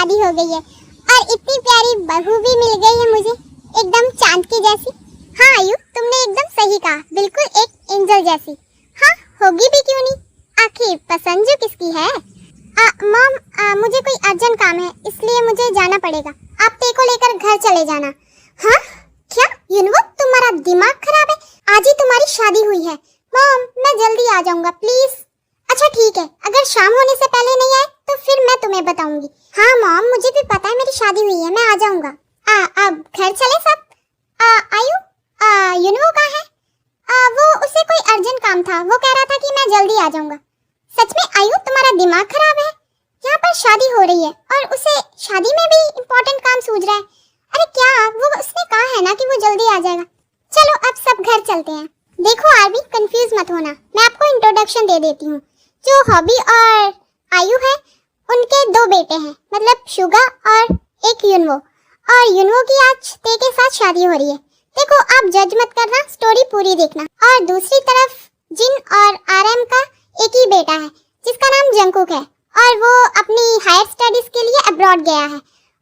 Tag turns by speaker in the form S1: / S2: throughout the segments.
S1: शादी हो गई है और इतनी प्यारी बहू भी मिल गई है मुझे, एकदम चांद की जैसी। हाँ आयु, तुमने एकदम सही कहा, बिल्कुल एक एंजल जैसी। हाँ होगी भी क्यों नहीं, आखिर पसंद जो किसकी है। मॉम, मुझे कोई अर्जेंट काम है इसलिए मुझे जाना पड़ेगा, आप ते को लेकर घर चले जाना। हाँ क्या युनवो, तुम्हारा दिमाग खराब है, आज ही तुम्हारी शादी हुई है। मॉम मैं जल्दी आ जाऊंगा प्लीज। अच्छा ठीक है, अगर शाम होने से पहले नहीं आए तो फिर मैं तुम्हें बताऊंगी। हाँ मॉम मुझे भी पता है मेरी शादी हुई है, मैं आ जाऊंगा। अब घर चले सब। आयु, युनवो कहाँ है? वो उसे कोई अर्जेंट काम था, वो कह रहा था कि मैं जल्दी आ जाऊंगा। सच में आयु तुम्हारा दिमाग खराब है, यहाँ पर शादी हो रही है और उसे शादी में भी इम्पोर्टेंट काम सूझ रहा है। अरे क्या, वो उसने कहा है ना कि वो जल्दी आ जाएगा। चलो अब सब घर चलते हैं। देखो आरबी, कंफ्यूज मत होना, मैं आपको इंट्रोडक्शन दे देती हूँ। जो हॉबी और आयु है उनके दो बेटे हैं, मतलब शुगा और एक युनवो, और युनवो की आज ते के साथ शादी हो रही है। देखो आप जज मत करना, स्टोरी पूरी देखना। और दूसरी तरफ जिन और आरएम का एक ही बेटा है जिसका नाम जंगकुक है और वो अपनी हायर स्टडीज के लिए अब्रॉड गया है।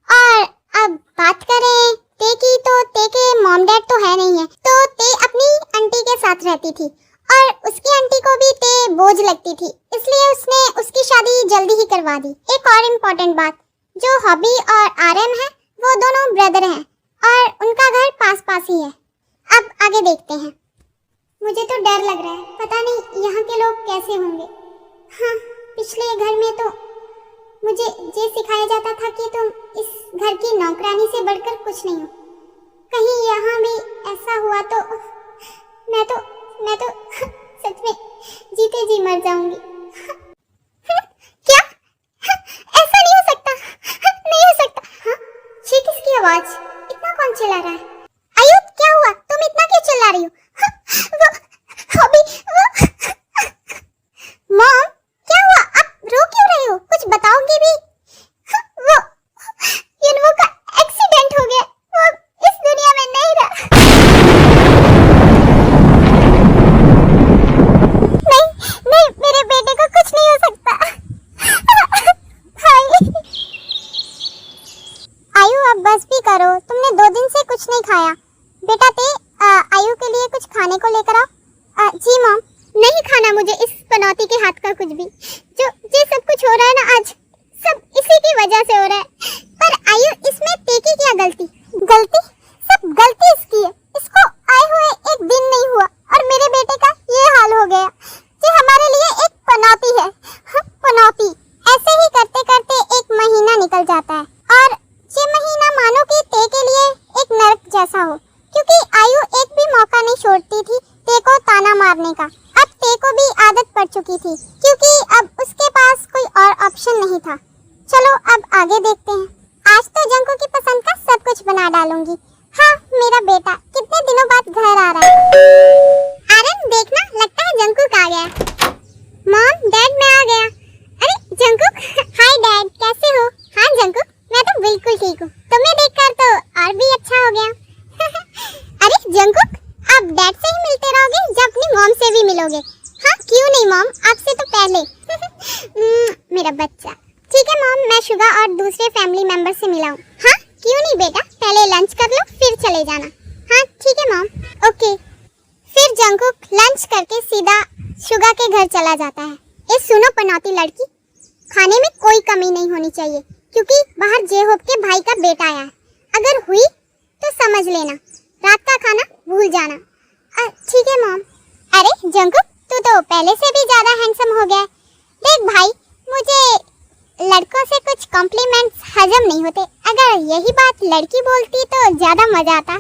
S1: और अब बात करें ते की, तो ते के मॉम डैड तो है नहीं है, तो ते अपनी आंटी के साथ रहती थी और उसकी आंटी को भी ते बोझ लगती थी, इसलिए उसने उसकी शादी जल्दी ही करवा दी। एक और इम्पोर्टेंट बात, जो हॉबी और आरएम है वो दोनों ब्रदर हैं और उनका घर पास पास ही है। अब आगे देखते हैं। मुझे तो डर लग रहा है, पता नहीं यहाँ के लोग कैसे होंगे। हाँ, पिछले घर में तो मुझे ये सिखाया जाता था कि तुम इस घर की नौकरानी से बढ़कर कुछ नहीं हो। कहीं यहाँ भी ऐसा हुआ तो मैं तो सच में जीते जी मर जाऊंगी। क्या? ऐसा नहीं हो सकता, नहीं हो सकता। हाँ, ये किसकी आवाज? इतना कौन चिल्ला रहा है? आयु क्या हुआ, तुम इतना क्यों चिल्ला रही हो? वो अभी मॉम क्या हुआ, आप रो क्यों रहे हो? कुछ बताओगी भी? वो युनवो का एक्सीडेंट हो गया, वो इस दुनिया में नहीं रहा। नहीं, मेरे बेटे को कुछ नहीं हो सकता। आयु अब बस भी करो, तुमने 2 दिन से कुछ नहीं खाया। बेटा ते आयु के लिए कुछ खाने को लेकर आओ। जी मॉम। नहीं खाना मुझे इस पनौती के हाथ का कुछ भी। जो ये सब कुछ हो रहा है ना आज, सब इसी की वजह से हो रहा है। पर आयु इसमें ते की क्या गलती? गलती? सब गलती इसकी है। इसको आए हुए एक दिन नहीं हुआ और मेरे बेटे का ये हाल हो गया। ये हमारे लिए एक पनौती है। हाँ, पनौती। ऐसे ही करते करते 1 महीना निकल जाता है और ये महीना मानो कि ते के लिए एक नरक जैसा हो, क्योंकि आयु एक भी मौका नहीं छोड़ती थी ते को ताना मारने का। अब ते को भी आदत पड़ चुकी थी क्योंकि अब उसके पास कोई और ऑप्शन नहीं था। चलो अब आगे देखते हैं। आज तो जंको की पसंद का सब कुछ बना डालूंगी। हाँ, मेरा बेटा कितने दिनों बाद घर आ रहा है। आरन देखना, लगता है जंकुक आ गया। मॉम डैड मैं आ गया। अरे जंकुक, हाय डैड, कैसे हो? हाँ जंकुक, मैं तो बिल्कुल ठीक हूँ, तुम्हें देखकर तो और भी अच्छा हो गया। अरे जंकुक, आप डैड से ही मिलते रहोगे या अपनी मॉम से भी मिलोगे? हाँ क्यों नहीं मॉम, आपसे तो पहले। मेरा बच्चा। ठीक है मॉम, मैं शुगा और दूसरे फैमिली मेंबर से मिलाऊं। हाँ क्यों नहीं बेटा, पहले लंच कर लो फिर चले जाना। हाँ ठीक है मॉम। ओके। फिर जंकुक लंच करके सीधा शुगा के घर चला जाता है। ए सुनो पनौती लड़की, खाने में कोई कमी नहीं होनी चाहिए क्योंकि बाहर जेहोब के भाई का बेटा आया है। अगर हुई तो समझ लेना, रात का खाना भूल जाना। ठीक है मॉम। अरे जंकुक, तू तो पहले से भी ज्यादा हैंडसम हो गया है। देख भाई, मुझे लड़कों से कुछ कॉम्प्लीमेंट्स हजम नहीं होते, अगर यही बात लड़की बोलती तो ज्यादा मजा आता।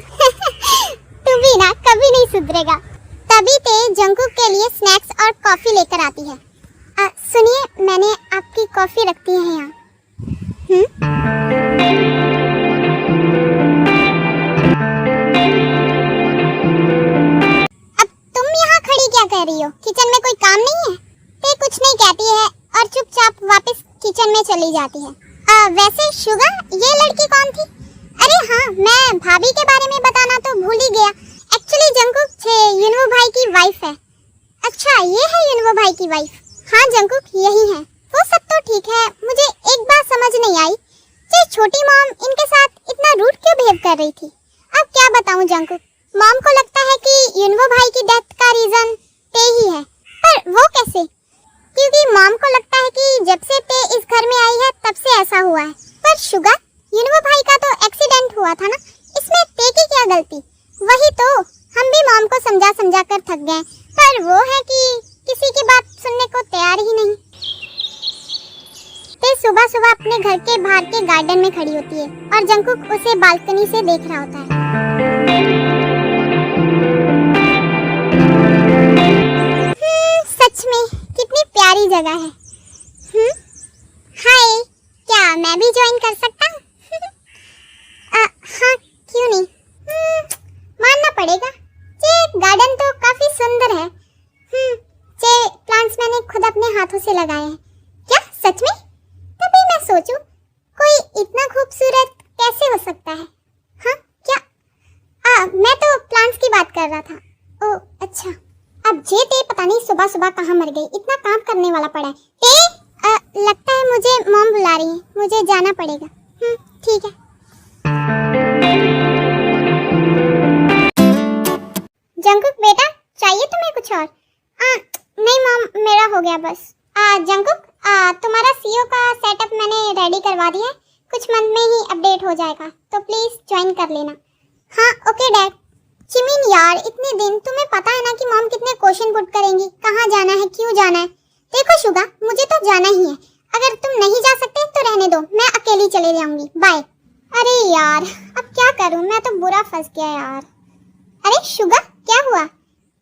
S1: तू भी ना कभी नहीं सुधरेगा। तभी ते जंकुक के लिए स्नैक्स और कॉफी लेकर आती है। सुनिए, मैंने आपकी कॉफी रखती है यहाँ। अब तुम यहाँ खड़ी क्या कर रही हो? किचन में कोई काम नहीं है? ते कुछ नहीं कहती है और चुपचाप वापस किचन में चली जाती है। वैसे शुगा, ये लड़की कौन थी? अरे हाँ, मैं भाभी के बारे में बताना तो भूल ही गया। एक्चुअली जंकुक युनवो भाई की वाइफ है। अच्छा, ये है युनवो भाई की वाइफ? हाँ जंकुक, यही है। वो सब तो ठीक है, मुझे एक बात समझ नहीं आई, ये छोटी मॉम इनके साथ इतना रूड क्यों बिहेव कर रही थी? अब क्या बताऊं जंकुक, मॉम को लगता है कि युनवो भाई की डेथ का रीजन ते ही है, पर वो कैसे? क्योंकि मॉम को लगता है कि जब से ते इस घर में आई है तब से ऐसा हुआ है। पर शुगर, युनवो भाई का तो एक्सीडेंट हुआ था ना, इसमें ते की क्या गलती? वही तो, हम भी मॉम को समझा समझा कर थक गए, पर वो है कि किसी की बात सुनने को तैयार ही नहीं। ते सुबह सुबह अपने घर के बाहर के गार्डन में खड़ी होती है और जंकुक उसे बालकनी से देख रहा होता है। सच में कितनी प्यारी जगह है। हाय, क्या मैं भी ज्वाइन कर सकता हूँ? हाँ, क्यों नहीं? मानना पड़ेगा, ये गार्डन तो काफी सुंदर है। ये प्लांट्स मैंने खुद अपने हाथों से लगाए हैं। क्या सच में? तभी मैं सोचूं, कोई इतना खूबसूरत कैसे हो सकता है? हाँ क्या? मैं तो प्लांट्स की बात कर रहा था। ओह अच्छा, अब जे ते पता नहीं सुबह सुबह कहाँ मर गई, इतना काम करने वाला पड़ा है। ते लगता है मुझे मॉम बुला रही है, मुझे जाना पड़ेगा। ठीक है। जंकुक बेटा, चाहिए तुम्हें कुछ और? नहीं मॉम, मेरा हो गया बस। जंकुक, तुम्हारा सीओ का सेटअप मैंने रेडी करवा दिया है, कुछ मंथ में ही अपडेट हो जाएगा, तो प्लीज ज्वाइन कर लेना। हाँ ओके डैड। चिमिन यार, इतने दिन, तुम्हें पता है ना कि मॉम कितने क्वेश्चन पुट करेंगी, कहाँ जाना है, क्यों जाना है। देखो शुगा, मुझे तो जाना ही है, अगर तुम नहीं जा सकते तो रहने दो, मैं अकेली चले जाऊंगी, बाय। अरे यार, अब क्या करूं, मैं तो बुरा फंस गया यार। अरे शुगा, क्या हुआ?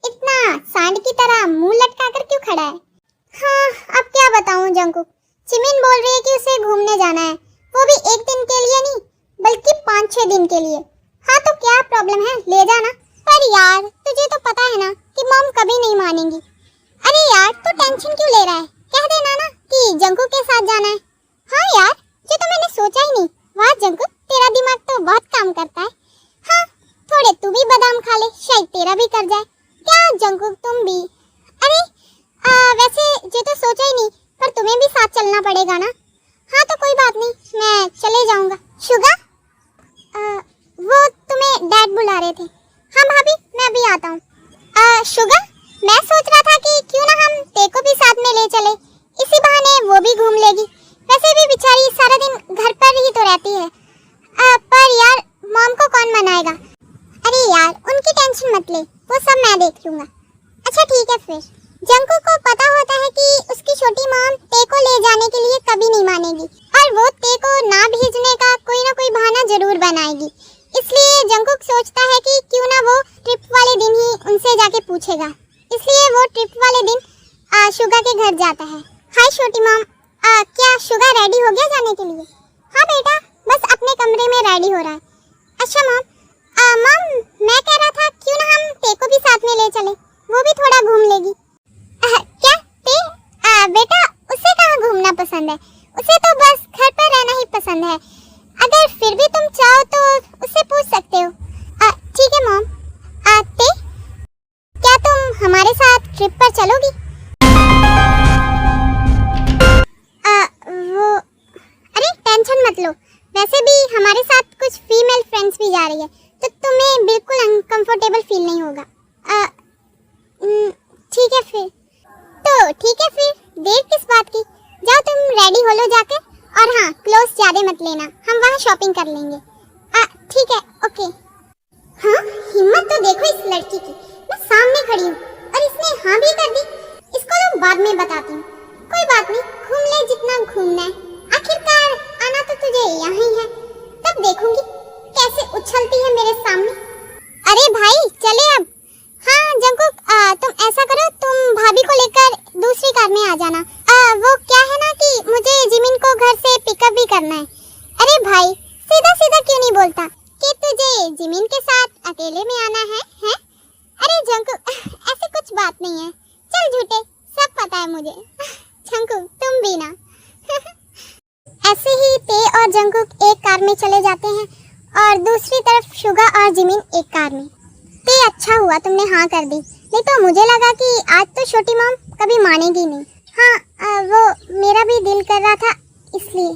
S1: इतना सांड की तरह मुंह लटका कर क्यों खड़ा है? हाँ, अब क्या बताऊं जंकुक, चिमिन बोल रही है कि उसे घूमने जाना है, वो भी एक दिन के लिए नहीं बल्कि 5-6 दिन के लिए। हाँ तो क्या प्रॉब्लम है, ले जाना। पर यार, तुझे तो पता है ना कि मॉम कभी नहीं मानेंगी। अरे यार, तू टेंशन क्यों ले रहा है, कह देना ना कि जंकुक के साथ जाना है। हाँ यार, ये तो मैंने सोचा ही नहीं। वाह जंकुक, तेरा दिमाग तो बहुत काम करता है। हाँ, थोड़े तू भी बादाम खा ले, शायद तेरा भी कर जाए। क्या जंकुक, तुम भी? अरे वैसे ये तो सोचा ही नहीं, पर तुम्हें भी साथ चलना पड़ेगा ना। हाँ तो कोई बात नहीं, मैं चले जाऊंगा। शुगा, वो तुम्हें डैड बुला रहे थे। हाँ भाभी, मैं अभी आता हूँ। शुगा, मैं सोच रहा था कि क्यों ना हम ते को भी साथ में ले चले, इसी बहाने वो भी घूम लेगी। वैसे भी बेचारी सारा दिन घर पर ही तो रहती है। पर यार, मॉम को कौन मनाएगा? अरे यार, उनकी टेंशन मत ले, वो सब मैं देख लूंगा। अच्छा ठीक है फिर। जंकुक को पता होता है कि उसकी छोटी मॉम ते को ले जाने के लिए कभी नहीं मानेगी और वो ते को ना भेजने का कोई ना कोई बहाना जरूर बनाएगी। इसलिए जंकुक सोचता है कि क्यों ना वो ट्रिप वाले दिन ही उनसे जाके पूछेगा। इसलिए वो ट्रिप वाले दिन शुगा के घर जाता है। हाय छोटी मॉम, क्या शुगा रेडी हो गया जाने के लिए? हाँ बेटा, बस अपने कमरे में रेडी हो रहा है। अच्छा मॉम, मैं कह रहा था क्यों ना हम ते को भी साथ में ले चले, वो भी थोड़ा घूम लेगी। क्या ते? बेटा, उसे कहाँ घूमना पसंद है, उसे तो बस घर पर रहना ही पसंद है। अगर फिर भी तुम चाहो तो उससे पूछ सकते हो। ठीक है मॉम। ते, क्या तुम हमारे साथ ट्रिप पर चलोगी? वो, अरे टेंशन मत लो, वैसे भी हमारे साथ कुछ फीमेल फ्रेंड्स भी जा रही है, तो तुम्हें बिल्कुल अनकंफर्टेबल फील नहीं होगा। ठीक है फिर। तो ठीक है फिर, देर किस बात की, जाओ तुम रेडी हो लो जाकर। और हाँ, क्लोथ ज्यादा मत लेना, हम वहाँ शॉपिंग कर लेंगे। ठीक है, ओके। हाँ, हिम्मत तो देखो इस लड़की की, मैं सामने खड़ी हूँ और इसने हाँ भी कर दी। इसको तो बाद में बताती हूँ। कोई बात नहीं, घूम ले जितना घूमना है, आखिरकार आना तो तुझे यहाँ ही है, तब देखूंगी कैसे उछलती है मेरे सामने। अरे भाई चले अब। हाँ जंकुक, तुम ऐसा करो, तुम भाभी को लेकर दूसरी कार में आ जाना। वो क्या है ना कि मुझे जिमिन को घर से पिकअप भी करना है। अरे भाई, सीधा सीधा क्यों नहीं बोलता कि तुझे जिमिन के साथ अकेले में आना है, हैं? अरे जंकुक, ऐसे कुछ बात नहीं है, चल झूठे, सब पता है मुझे। जंकुक तुम भी ना। ऐसे ही ते और जंकुक एक कार में चले जाते हैं और दूसरी तरफ शुगा और जिमिन एक कार में। ते अच्छा हुआ तुमने हाँ कर दी, नहीं तो मुझे लगा कि आज तो छोटी मॉम कभी मानेगी नहीं। हाँ, वो मेरा भी दिल कर रहा था इसलिए।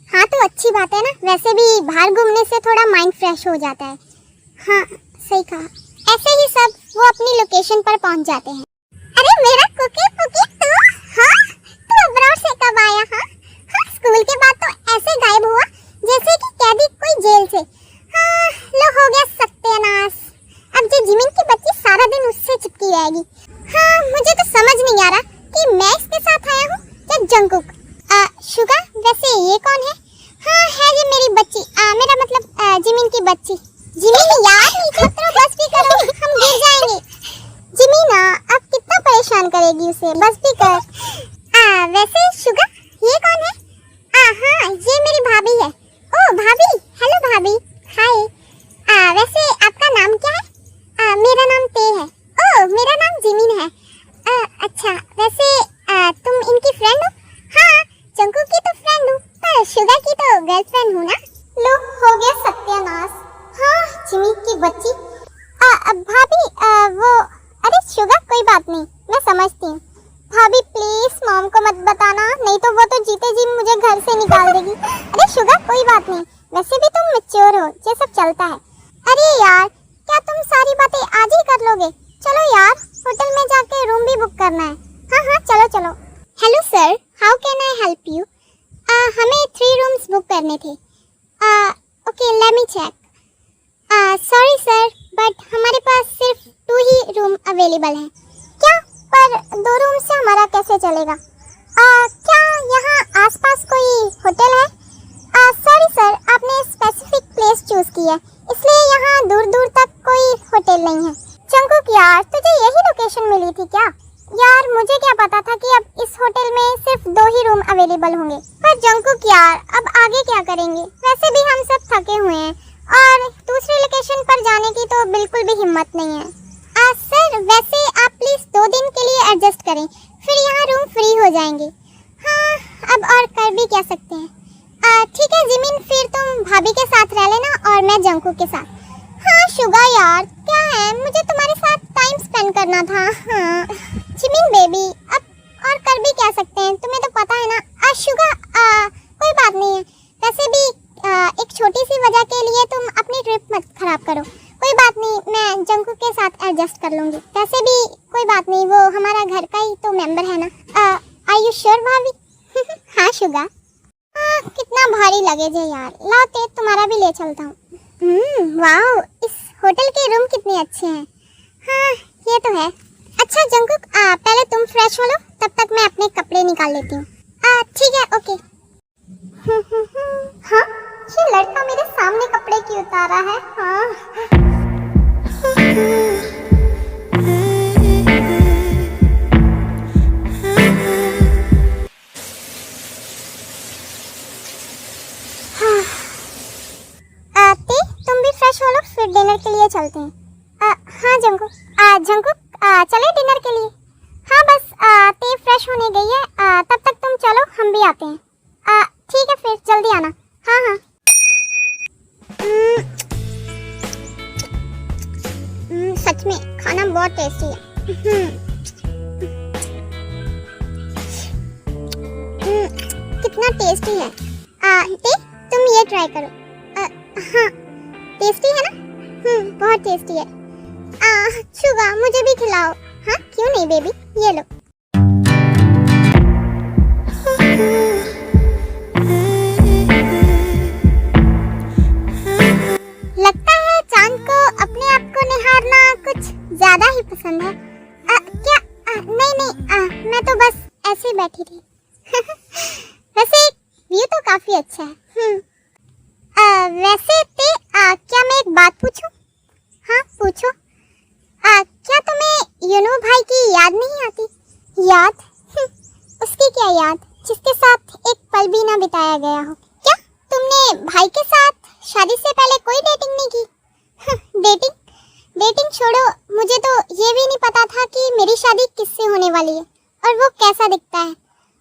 S1: हाँ तो अच्छी बात है ना, वैसे भी बाहर घूमने से थोड़ा माइंड फ्रेश हो जाता है। हाँ सही कहा। ऐसे ही सब वो अपनी लोकेशन पर पहुंच जाते हैं। अरे मेरा कुकी पुकी तू, हाँ तू अब्रॉड से कब आया? हाँ हाँ, स्कूल के बाद तो ऐसे गायब हुआ जैसे कि कैदी कोई जेल से। हाँ लो हो गया सत्यानाश। अब जो जिमिन की बच्ची सारा दिन उससे चिपकी रहेगी। हाँ मुझे तो समझ नहीं आ रहा कि मैं इसके साथ आया हूँ या जंगकुक। शुगा वैसे ये कौन है? हाँ है ये मेरी बच्ची, मेरा मतलब जिमिन की बच्ची। जिमिन यार नीचे उतरो, बस भी करो, हम गिर जाएंगे। जिमिन अब कितना परेशान करेगी उसे, बस भी कर। वैसे शुगा ये कौन है? हाँ ये मेरी भाभी है। ओ भाभी, हेलो भाभी, हाय। वैसे आपका नाम क्या है? मेरा नाम ते है। ओ मेरा नाम जिमिन है। अच्छा वैसे तुम इनकी फ्रेंड हो? हाँ जंगकुक की तो फ्रेंड हूँ, पर शुगा की तो गर्लफ्रेंड हूँ ना। लो हो गया सत्यानाश। हाँ जिमिन की बच्ची। भाभी वो, अरे शुगा कोई बात नहीं, मैं समझती हूँ। भाभी प्लीज मॉम को मत बताना, नहीं तो वो तो जीते जी मुझे घर से निकाल देगी। अरे शुगा कोई बात नहीं, वैसे भी तुम मैच्योर हो, ये सब चलता है। अरे यार क्या तुम सारी बातें आज ही कर लोगे? चलो यार होटल में जाके रूम भी बुक करना है। हाँ चलो चलो। Hello sir, how can I help you? हमें 3 रूम्स बुक करने थे। Okay let me check. Sorry sir but हमारे पास सिर्फ 2 ही रूम अवेलेबल हैं। क्या? पर 2 रूम से हमारा कैसे चलेगा? क्या यहाँ आसपास कोई होटल है? सॉरी सर, आपने स्पेसिफिक प्लेस चूज की है, इसलिए यहाँ दूर दूर तक कोई होटल नहीं है। जंगकुक यार तुझे यही लोकेशन मिली थी क्या? यार मुझे क्या पता था कि अब इस होटल में सिर्फ 2 ही रूम अवेलेबल होंगे। पर जंगकुक यार अब आगे क्या करेंगे? वैसे भी हम सब थके हुए हैं और दूसरी लोकेशन पर जाने की तो बिल्कुल भी हिम्मत नहीं है। सर वैसे आप प्लीज 2 दिन के लिए एडजस्ट करें, फिर यहाँ रूम फ्री हो जाएंगे। हाँ अब और कर भी क्या सकते हैं। ठीक है जिमिन, फिर तुम भाभी के साथ रह लेना और मैं जंगकुक के साथ। हाँ शुगा यार क्या है, मुझे तुम्हारे साथ टाइम स्पेंड करना था। हाँ जिमिन बेबी अब और कर भी क्या सकते हैं, तुम्हें तो पता है ना। शुगा कोई बात नहीं है, वैसे भी एक छोटी सी वजह के लिए तुम अपनी ट्रिप मत खराब करो। कोई बात नहीं, मैं जंगकुक के साथ एडजस्ट कर लूँगी। वैसे भी कोई बात नहीं, वो हमारा घर का ही तो मेंबर है ना। आर यू श्योर भाभी? हाँ शुगा। कितना भारी लगेज है यार, लाओ ते तुम्हारा भी ले चलता हूँ। वाओ इस होटल के रूम कितने अच्छे हैं। हाँ ये तो है। अच्छा जंगकुक पहले तुम फ्रेश हो लो, तब तक मैं अपने कपड़े निकाल लेती हूँ। ठीक है ओके। हाँ ये लड़का मेरे सामने कपड़े क्यों उतारा है? हाँ तुम भी फ्रेश हो लो, फिर डिनर के लिए चलते हैं। हाँ जंगकुक चले डिनर के लिए। हाँ बस ते फ्रेश होने गई है, तब तक तुम चलो हम भी आते हैं। ठीक है फिर जल्दी आना। हाँ सच में खाना बहुत टेस्टी है। कितना टेस्टी है। ते तुम ये ट्राई करो। हाँ टेस्टी है ना? बहुत टेस्टी है। शुगा मुझे भी खिलाओ। हाँ क्यों नहीं बेबी, ये लो। लगता है चांद को अपने आप को निहारना कुछ ज्यादा ही पसंद है। क्या? नहीं मैं तो बस ऐसे ही बैठी थी। वैसे व्यू तो काफी अच्छा है। वैसे ते क्या मैं एक बात पूछूं? हाँ पूछो। क्या तुम्हें यूनो भाई की याद नहीं आती? याद? उसकी क्या याद जिसके साथ एक पल भी ना बिताया गया हो। क्या तुमने भाई के साथ शादी से पहले कोई डेटिंग नहीं की? डेटिंग छोड़ो, मुझे तो ये भी नहीं पता था कि मेरी शादी किससे होने वाली है और वो कैसा दिखता है,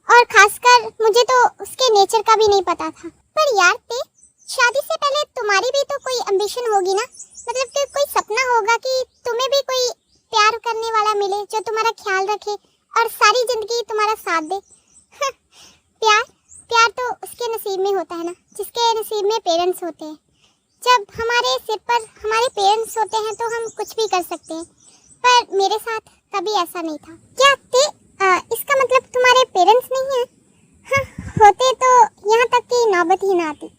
S1: और खासकर मुझे तो उसके नेचर का भी नहीं पता था। पर यार ते शादी से पहले तुम्हारी भी तो कोई एम्बिशन होगी ना, मतलब कि कोई सपना होगा कि तुम्हें भी कोई प्यार करने वाला मिले जो तुम्हारा ख्याल रखे और सारी जिंदगी तुम्हारा साथ दे। प्यार तो उसके नसीब में होता है ना जिसके नसीब में पेरेंट्स होते हैं। जब हमारे सिर पर हमारे पेरेंट्स होते हैं तो हम कुछ भी कर सकते हैं, पर मेरे साथ कभी ऐसा नहीं था। क्या ते इसका मतलब तुम्हारे पेरेंट्स नहीं हैं? हाँ, होते तो यहाँ तक की नौबत ही ना आती।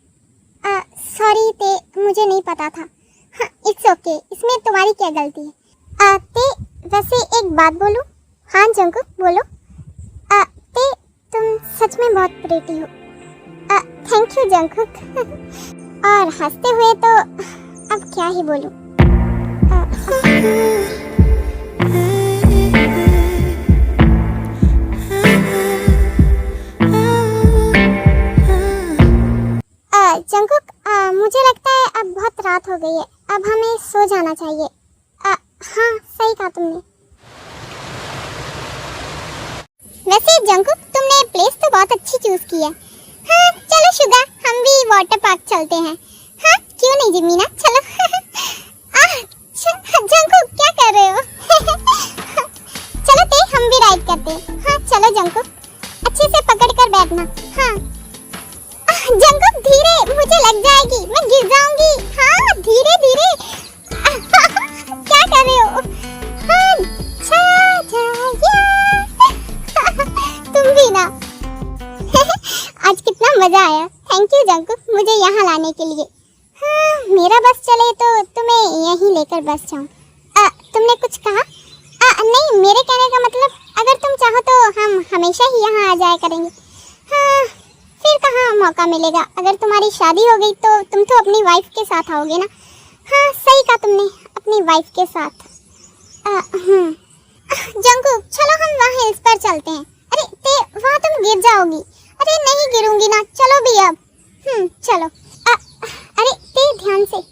S1: सॉरी ते, मुझे नहीं पता था। हाँ, इट्स ओके, इसमें तुम्हारी क्या गलती है। ते वैसे एक बात बोलूं? हाँ जंकुक बोलो। ते तुम सच में बहुत प्रीटी हो। Thank you Jungkook. और हंसते हुए तो अब क्या ही बोलूं। जंकुक, मुझे लगता है अब बहुत रात हो गई है, अब हमें सो जाना चाहिए। हाँ सही कहा तुमने। वैसे जंकुक, तुमने प्लेस तो बहुत अच्छी चूज की है। हाँ चलो शुगा, हम भी वाटर पार्क चलते हैं। हाँ क्यों नहीं जिमीना, चलो। जंकुक क्या कर रहे हो? चलो ते हम भी राइड करते हैं। हाँ चलो जंकुक, अच्छे से पकड़ कर बैठना। हाँ जंकुक धीरे, मुझे लग जाएगी, मैं गिर जाऊंगी। हाँ धीरे धीरे। क्या कर रहे हो? हाँ तुम भी ना। आज कितना मजा आया। थैंक यू जंकुक मुझे यहाँ लाने के लिए। हाँ मेरा बस चले तो तुम्हें यहीं लेकर बस जाऊँ। तुमने कुछ कहा? नहीं, मेरे कहने का मतलब अगर तुम चाहो तो हम हमेशा ही यहाँ आ जाया करेंगे। हाँ फिर कहाँ मौका मिलेगा। अगर तुम्हारी शादी हो गई तो तुम तो अपनी वाइफ के साथ आओगे ना। हाँ सही कहा तुमने, अपनी वाइफ के साथ। जंकुक चलो हम वहाँ हिल्स पर चलते हैं। अरे ते वहाँ तुम गिर जाओगी। अरे नहीं गिरूंगी ना, चलो भी अब। चलो। अरे ते ध्यान से।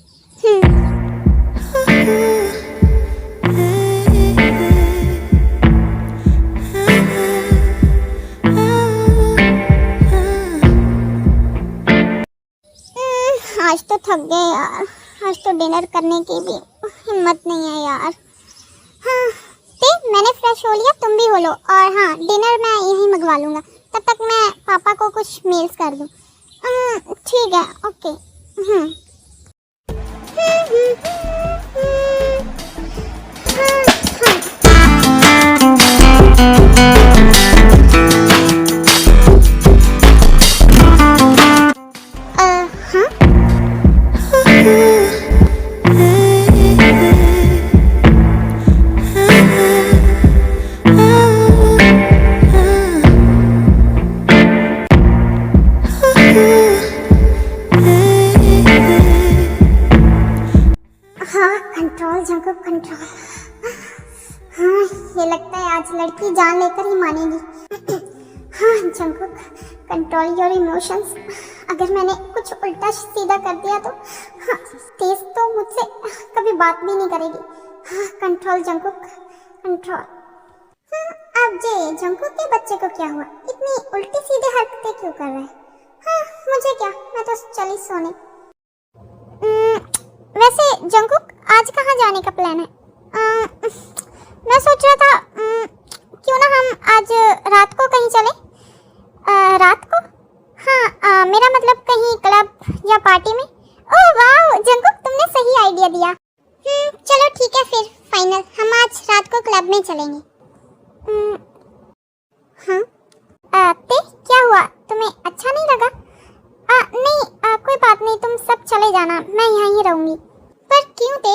S1: आज तो थक गए यार, आज तो डिनर करने की भी हिम्मत नहीं है यार। हाँ ते मैंने फ्रेश हो लिया, तुम भी हो लो। और हाँ डिनर मैं यहीं मंगवा लूँगा, तब तक मैं पापा को कुछ मेल्स कर दूँ। ठीक है ओके। Control Jungkook control. हाँ ये लगता है आज लड़की जान लेकर ही मानेगी। हाँ जंकुक कंट्रोल योर इमोशंस। अगर मैंने कुछ उल्टा सीधा कर दिया तो हाँ, तेज तो मुझसे कभी बात भी नहीं करेगी। हाँ कंट्रोल जंकुक कंट्रोल। अब जे जंकुक के बच्चे को क्या हुआ, इतनी उल्टी सीधी हरकतें क्यों कर रहा है? हाँ मुझे क्या, मैं तो चली सोने। वैसे जंकुक आज कहाँ जाने का प्लान है? मैं सोच रहा था क्यों ना हम आज रात को कहीं चले। रात को? हाँ मेरा मतलब कहीं क्लब या पार्टी में। ओह वाह जंकुक तुमने सही आइडिया दिया। चलो ठीक है फिर फाइनल, हम आज रात को क्लब में चलेंगे। हाँ ते क्या हुआ, तुम्हें अच्छा नहीं लगा? नहीं कोई बात नहीं, तुम सब चले जाना, मैं यहाँ ही रहूँगी। पर क्यों ते?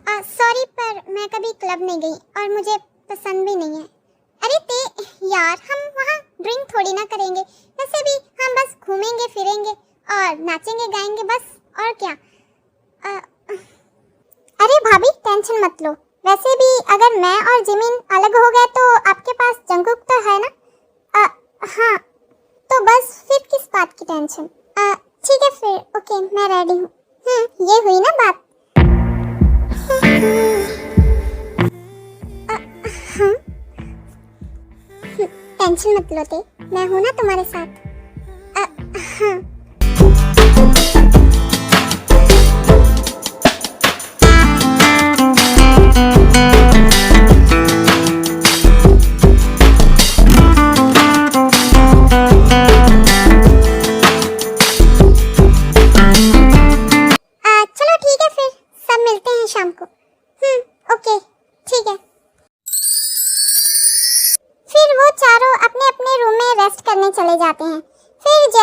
S1: सॉरी पर मैं कभी क्लब नहीं गई और मुझे पसंद भी नहीं है। अरे ते यार हम वहाँ ड्रिंक थोड़ी ना करेंगे, वैसे भी हम बस घूमेंगे फिरेंगे और नाचेंगे गाएंगे बस, और क्या। अरे भाभी टेंशन मत लो, वैसे भी अगर मैं और जिमिन अलग हो गए तो आपके पास जंकुक तो है ना। हाँ तो बस फिर किस बात की टेंशन। ठीक है फिर ओके मैं रेडी हूँ। ये हुई ना बात। हाँ टेंशन मत लो ते, मैं हूँ ना तुम्हारे साथ। हाँ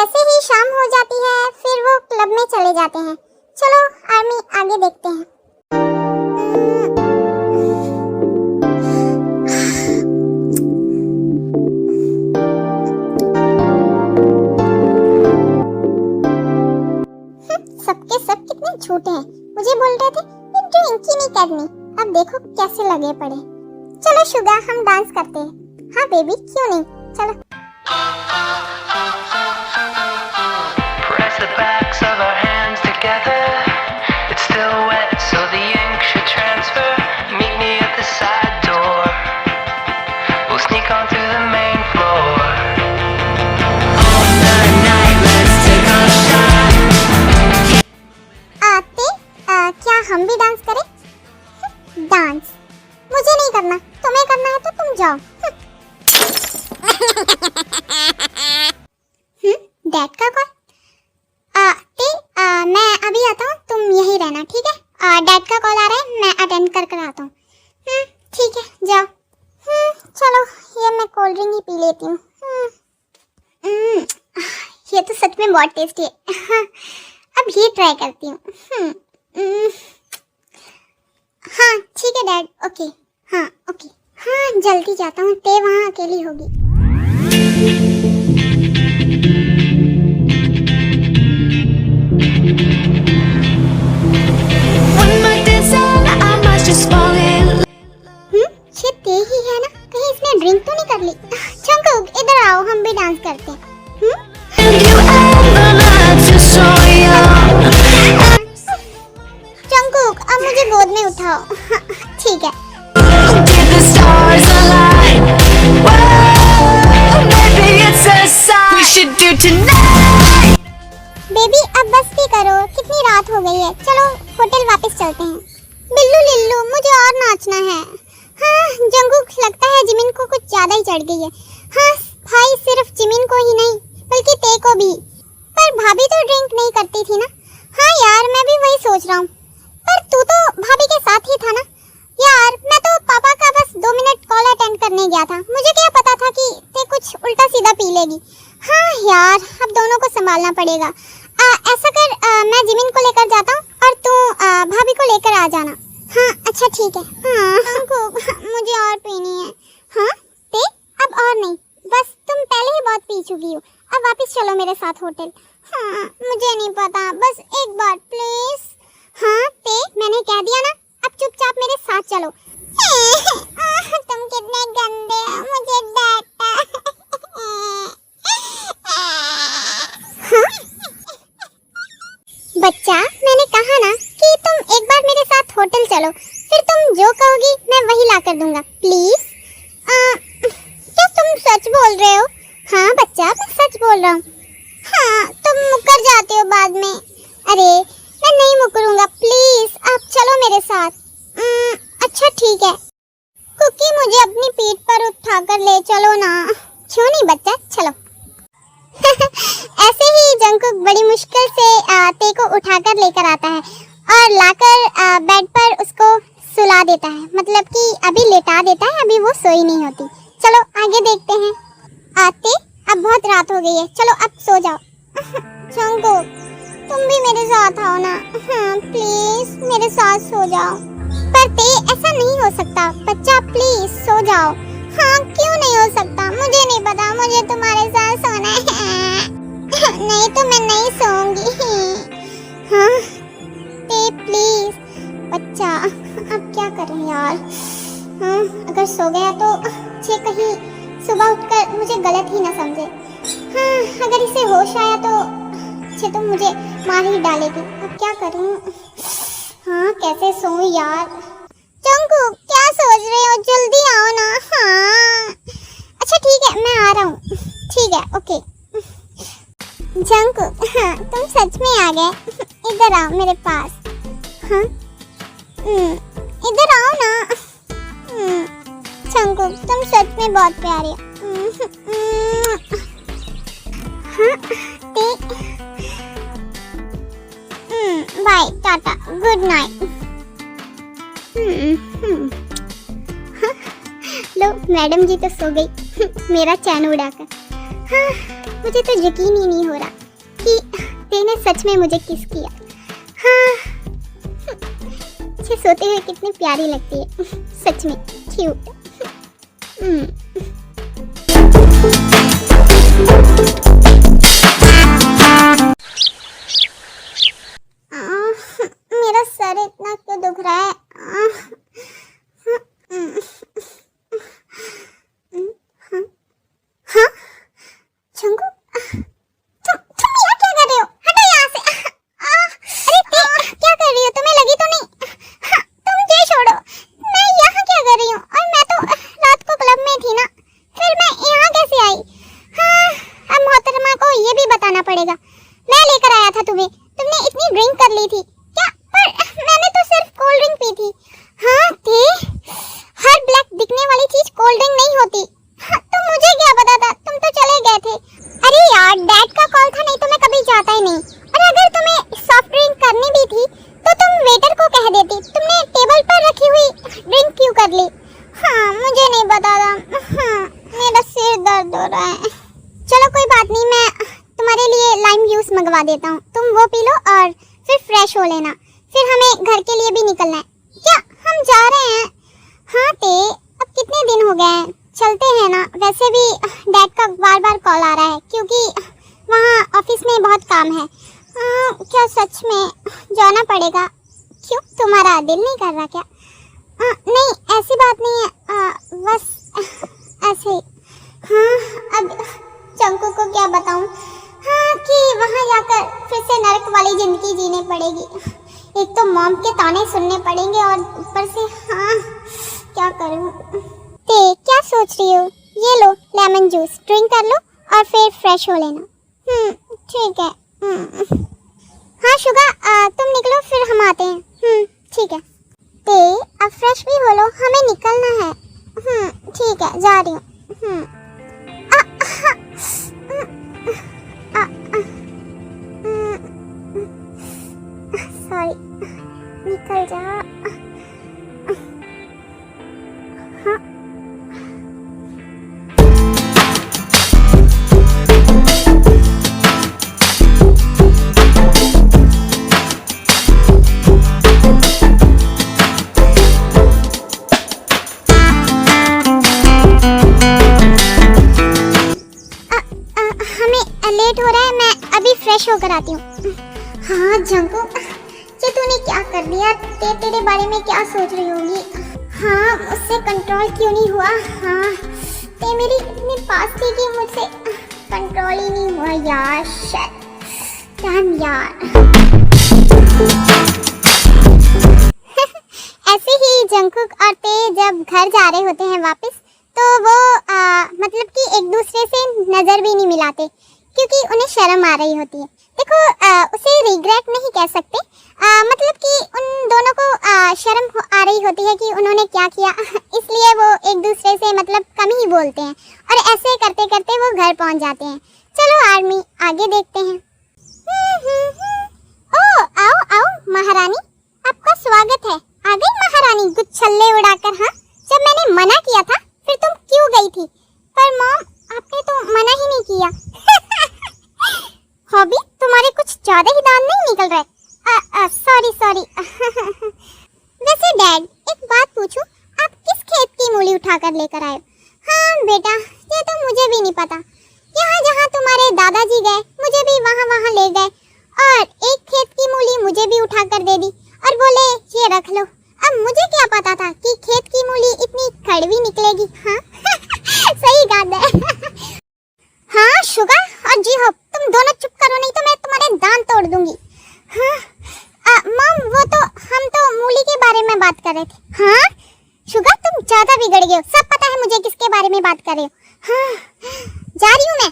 S1: जैसे ही शाम हो जाती है फिर वो क्लब में चले जाते हैं। चलो आर्मी आगे देखते हैं। सबके सब कितने छोटे हैं। मुझे बोल रहे थे ड्रिंक ही नहीं करनी, अब देखो कैसे लगे पड़े। चलो शुगा हम डांस करते हैं। हाँ बेबी क्यों नहीं, चलो।
S2: Press the backs of our hands together. It's still wet, so the ink should transfer. Meet me at the side door. We'll sneak on through the main floor. All night, let's take a shot.
S1: क्या हम भी dance करें? Dance मुझे नहीं करना, तुम्हें करना है तो तुम जाओ। डैड का कॉल? मैं अभी आता हूँ, तुम यहीं रहना ठीक है? डैड का कॉल आ रहा है, मैं अटेंड कर कर आता हूँ। ठीक है जाओ। चलो ये मैं कोल्ड ड्रिंक ही पी लेती हूँ। ये तो सच में बहुत टेस्टी है। अब ये ट्राई करती हूँ। हाँ ठीक है डैड, ओके। हाँ ओके, हाँ जल्दी जाता हूँ, ते वहाँ अकेली होगी। ये ते ही है ना, कहीं इसने ड्रिंक तो नहीं कर ली? जंकुक इधर आओ, हम भी डांस करते हैं। जंकुक अब मुझे गोद में उठाओ। ठीक है। बेबी अब बस भी करो, कितनी रात हो गई है, चलो होटल वापस चलते हैं। बिल्लू लिल्लू मुझे और नाचना है। हाँ जंकुक लगता है जिमिन को कुछ ज्यादा ही चढ़ गई है। हाँ भाई सिर्फ जिमिन को ही नहीं बल्कि ते को भी। पर भाभी तो ड्रिंक नहीं करती थी ना? हाँ यार मैं भी वही सोच रहा हूँ, पर तू तो भाभी के साथ ही था ना? यार मैं तो पापा का बस 2 मिनट कॉल अटेंड करने गया था, मुझे क्या पता था कि ते कुछ उल्टा सीधा पी लेगी। हाँ यार अब दोनों को संभालना पड़ेगा। ऐसा कर मैं जिमिन को लेकर जाता हूँ और तू भाभी को लेकर आ जाना। हाँ अच्छा ठीक है। हाँ मुझे और पीनी है। हाँ ते अब और नहीं, बस तुम पहले ही बहुत पी चुकी हो, अब वापस चलो मेरे साथ होटल। हाँ मुझे नहीं पता, बस एक बार प्लीज। हाँ ते मैंने कह दिया ना, अब चुपचाप मेरे साथ चलो। तुम कितने गंदे हो, मुझे डांटा। बच्चा मैंने कहा ना कि तुम एक बार मेरे साथ होटल चलो, फिर तुम जो कहोगी मैं वही ला कर दूंगा। प्लीज। क्या तुम सच बोल रहे हो? हाँ बच्चा मैं सच बोल रहा हूँ। हाँ तुम मुकर जाते हो बाद में। अरे मैं नहीं मुकरूंगा, प्लीज आप चलो मेरे साथ। अच्छा ठीक है। कुकी मुझे अपनी पीठ पर उठाकर ले चलो ना। क्यों नहीं बच्चा, चलो। ऐसे ही जंकुक बड़ी मुश्किल से ते को उठाकर लेकर आता है और लाकर बेड पर उसको सुला देता है, मतलब कि अभी लेटा देता है, अभी वो सोई नहीं होती। चलो आगे देखते हैं। आते अब बहुत रात हो गई है, चलो अब सो जाओ। जंकुक तुम भी मेरे साथ आओ ना। हाँ प्लीज मेरे साथ सो जाओ। पर ते ऐसा नहीं हो सकता बच्चा, प्लीज सो जाओ। हाँ क्यों नहीं हो सकता? मुझे नहीं पता, मुझे तुम्हारे साथ सोना है। नहीं तो मैं नहीं सोऊंगी। हाँ ते प्लीज। बच्चा अब क्या करें यार? हाँ अगर सो गया तो अच्छे कहीं सुबह उठकर मुझे गलत ही ना समझे। हाँ अगर इसे होश आया तो अच्छे तो मुझे मार ही डालेगी। अब क्या करूं? हाँ कैसे सोऊं यार? जंकुक क्या सोच रहे हो, जल्दी आओ ना। हाँ अच्छा ठीक है मैं आ रहा हूँ। ठीक है ओके। जंकुक हाँ तुम सच में आ गए, इधर आओ मेरे पास। हाँ इधर आओ ना। जंकुक तुम सच में बहुत प्यारे हो। हाँ बाय टाटा गुड नाइट। लो मैडम जी तो सो गई। मेरा चैन उड़ाकर। हाँ मुझे तो यकीन ही नहीं हो रहा। सच में मुझे किस किया। हाँ, सोते हुए कितनी प्यारी लगती है, सच में क्यूट। मेरा सर इतना क्यों दुख रहा है? हाँ चंगू, तुम यहाँ क्या कर रहे हो? हटो यहाँ से। अरे क्या कर रही हो? तुम्हें लगी तो नहीं? तुम मुझे छोड़ो। मैं यहाँ क्या कर रही हूँ? और मैं तो रात को क्लब में थी ना, फिर मैं यहाँ कैसे आई? हाँ, अब मोहतरमा को ये भी बताना पड़ेगा। मैं लेकर आया था तुम्हें, तुमने इतनी ड्रिंक कर ली थी क्या? पर मैंने तो सिर्फ कोल्ड ड्रिंक पी थी। हाँ ते, हर ब्लैक दिखने वाली चीज कोल्ड ड्रिंक नहीं होती। तो मुझे क्या पता था, तुम तो चले गए थे। अरे यार, डैड का कॉल था, नहीं तो मैं कभी जाता ही नहीं। और अगर तुम्हें सॉफ्ट ड्रिंक करनी भी थी तो तुम वेटर को कह देती। तुमने टेबल पर रखी हुई ड्रिंक क्यों कर ली? हाँ, मुझे नहीं पता था। हाँ, मेरा सिर दर्द हो रहा है। चलो कोई बात नहीं, मैं तुम्हारे लिए लाइम जूस मंगवा देता हूँ, तुम वो पी लो और फिर फ्रेश हो लेना। फिर हमें घर के लिए भी निकलना है। क्या हम जा रहे हैं? हाँ ते, अब कितने दिन हो गए हैं, चलते हैं ना। वैसे भी डैड का बार बार कॉल आ रहा है क्योंकि वहाँ ऑफिस में बहुत काम है। क्या सच में जाना पड़ेगा? क्यों, तुम्हारा दिल नहीं कर रहा क्या? नहीं, ऐसी बात नहीं है, बस ऐसे ही। हाँ, अब चंकू को क्या बताऊं? हाँ, कि वहाँ जाकर फिर से नरक वाली जिंदगी जीनी पड़ेगी। एक तो मॉम के ताने सुनने पड़ेंगे और ऊपर से हाँ, क्या करूं? ते, क्या सोच रही हो? ये लो लेमन जूस, ड्रिंक कर लो और फिर फ्रेश हो लेना। ठीक है। हाँ शुगा, तुम निकलो फिर हम आते हैं। ठीक है। ते, अब फ्रेश भी हो लो, हमें निकलना है। ठीक है, जा रही हूँ। सॉरी, निकल जा। हाँ, हमें लेट हो रहा है, मैं अभी फ्रेश होकर आती हूँ। हाँ जंकू, ये तूने क्या कर दिया? तेरे बारे में क्या सोच रही होगी? हाँ, मुझसे कंट्रोल क्यों नहीं हुआ? हाँ, ते मेरी इतनी पास थी कि मुझसे कंट्रोल ही नहीं हुआ यार। शिट, डैम यार। ऐसे ही जंकुक और ते जब घर जा रहे होते हैं वापस, तो वो मतलब कि एक दूसरे से नजर भी नहीं मिलाते क्योंकि उन्हें शर्म आ रही होती है। देखो, उसे रिग्रेट नहीं कह सकते, मतलब कि उन दोनों को शर्म आ रही होती है कि उन्होंने क्या किया, इसलिए वो एक दूसरे से मतलब कम ही बोलते हैं और ऐसे करते करते वो घर पहुंच जाते हैं। चलो आर्मी, आगे देखते हैं। ओ, आओ आओ महारानी, आपका स्वागत है। आ गई महारानी गुच्छल्ले उड़ाकर। हाँ, जब मैंने मना किया था फिर तुम क्यों गई थी? पर मॉम, आपने तो मना ही नहीं किया। हॉबी, तुम्हारे कुछ ज्यादा ही दांत नहीं निकल रहे। सॉरी। वैसे डैड, एक बात पूछूं, आप किस खेत की मूली उठाकर लेकर आए? हाँ बेटा, ये तो मुझे भी नहीं पता। यहाँ जहाँ तुम्हारे दादाजी गए, मुझे भी वहाँ ले गए और एक खेत की मूली मुझे भी उठाकर दे दी और बोले ये रख लो। अब मुझे क्या पता था कि खेत की मूली इतनी कड़वी निकलेगी। हाँ सही बात है। हाँ शुगा और जी हो, तुम दोनों चुप करो नहीं तो मैं तुम्हारे दांत तोड़ दूंगी। हाँ मॉम, वो तो हम तो मूली के बारे में बात कर रहे थे। हाँ शुगा, तुम ज्यादा बिगड़ गए हो, सब पता है मुझे किसके बारे में बात कर रहे हो। हाँ, जा रही हूँ मैं।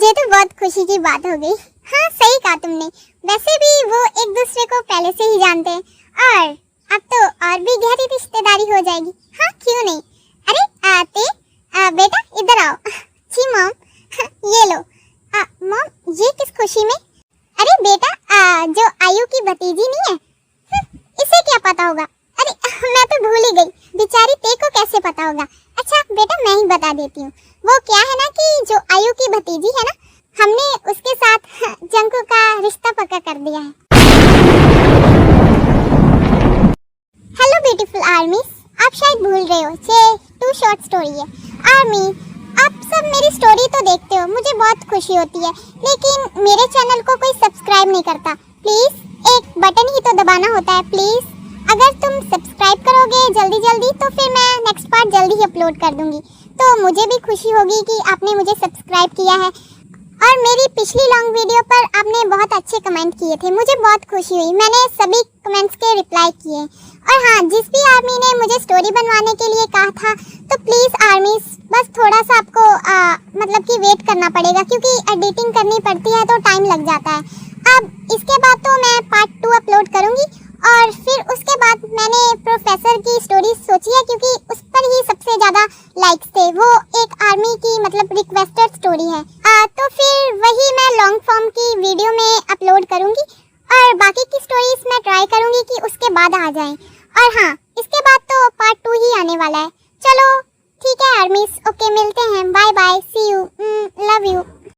S1: ये तो बहुत खुशी की बात हो गई। हाँ सही कहा तुमने, वैसे भी वो एक दूसरे को पहले से ही जानते हैं और अब तो और भी गहरी रिश्तेदारी हो जाएगी। हाँ क्यों नहीं। अरे आते बेटा इधर आओ। जी मॉम, ये लो। मॉम, ये किस खुशी में? अरे बेटा, जो आयु की भतीजी नहीं है, इसे क्या पता होगा? अरे मैं तो भूल ही गई, बेचारी ते को कैसे पता होगा। अच्छा बेटा, ना मैं ही बता देती हूँ। वो क्या है ना कि जो आयु की भतीजी है ना, हमने उसके साथ जंकू का रिश्ता पक्का कर दिया है। हेलो ब्यूटीफुल आर्मीज, आप शायद भूल रहे हो ये 2 शॉर्ट स्टोरी है। आर्मी, आप सब मेरी स्टोरी तो देखते हो, मुझे बहुत खुशी होती है, लेकिन मेरे चैनल को कोई सब्सक्राइब नहीं करता। प्लीज़ एक बटन ही तो दबाना होता है। प्लीज़ अगर तुम सब्सक्राइब करोगे जल्दी जल्दी तो फिर मैं नेक्स्ट पार्ट जल्दी ही अपलोड कर दूंगी। तो मुझे भी खुशी होगी कि आपने मुझे सब्सक्राइब किया है। और मेरी पिछली लॉन्ग वीडियो पर आपने बहुत अच्छे कमेंट किए थे, मुझे बहुत खुशी हुई। मैंने सभी कमेंट्स के रिप्लाई किए। और हाँ, जिस भी आर्मी ने मुझे स्टोरी बनवाने के लिए कहा था, तो प्लीज़ आर्मीज बस थोड़ा सा आपको मतलब कि वेट करना पड़ेगा, क्योंकि एडिटिंग करनी पड़ती है तो टाइम लग जाता है। अब इसके बाद तो मैं पार्ट 2 अपलोड करूँगी। और फिर उसके बाद मैंने प्रोफेसर की स्टोरी सोची है, क्योंकि उस पर ही सबसे ज़्यादा लाइक्स थे। वो एक आर्मी की मतलब रिक्वेस्टेड स्टोरी है। तो फिर वही मैं लॉन्ग फॉर्म की वीडियो में अपलोड करूँगी, और बाकी की स्टोरीज मैं ट्राई करूँगी कि उसके बाद आ जाएं। और हाँ, इसके बाद तो पार्ट 2 ही आने वाला है। चलो ठीक है आर्मीज, ओके, मिलते हैं, bye bye, see you, love you.